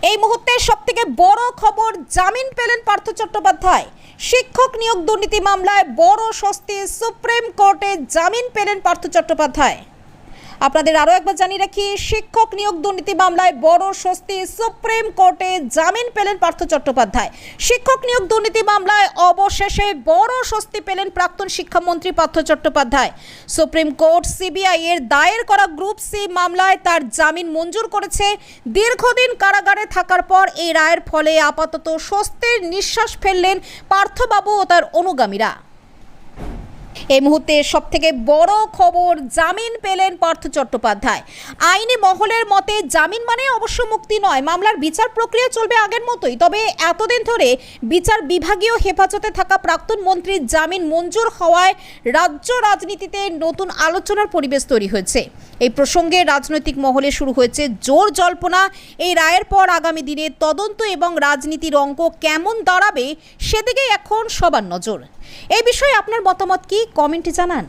এই মুহূর্তে সবথেকে বড় খবর, জামিন পেলেন পার্থ চট্টোপাধ্যায়। শিক্ষক নিয়োগ দুর্নীতি মামলায় বড় স্বস্তি, সুপ্রিম কোর্টে জামিন পেলেন পার্থ চট্টোপাধ্যায়। আপনাদের আরও একবার জানিয়ে রাখি, শিক্ষক নিয়োগ দুর্নীতি মামলায় বড় স্বস্তি, সুপ্রিম কোর্টে জামিন পেলেন পার্থ চট্টোপাধ্যায়। শিক্ষক নিয়োগ দুর্নীতি মামলায় অবশেষে বড় স্বস্তি পেলেন প্রাক্তন শিক্ষামন্ত্রী Partha Chattopadhyay. Supreme court CBI এর দায়ের করা গ্রুপ সি মামলায় তার জামিন মঞ্জুর করেছে। দীর্ঘদিন কারাগারে থাকার পর এই রায়ের ফলে আপাতত স্বস্তির নিঃশ্বাস ফেললেন পার্থবাবু ও তার অনুগামীরা। এই মুহূর্তে সবথেকে বড় খবর, জামিন পেলেন পার্থ চট্টোপাধ্যায়। আইনি মহলের মতে জামিন মানে অবশ্য মুক্তি নয়, মামলার বিচার প্রক্রিয়া চলবে আগের মতোই। তবে এতদিন ধরে বিচার বিভাগীয় হেফাজতে থাকা প্রাক্তন মন্ত্রীর জামিন মঞ্জুর হওয়ায় রাজ্য রাজনীতিতে নতুন আলোচনার পরিবেশ তৈরি হয়েছে। এই প্রসঙ্গে রাজনৈতিক মহলে শুরু হয়েছে জোর জল্পনা। এই রায়ের পর আগামী দিনে তদন্ত এবং রাজনীতির অঙ্ক কেমন দাঁড়াবে সেদিকেই এখন সবার নজর। এই বিষয়ে আপনার মতামত কি, কমেন্টে জানান।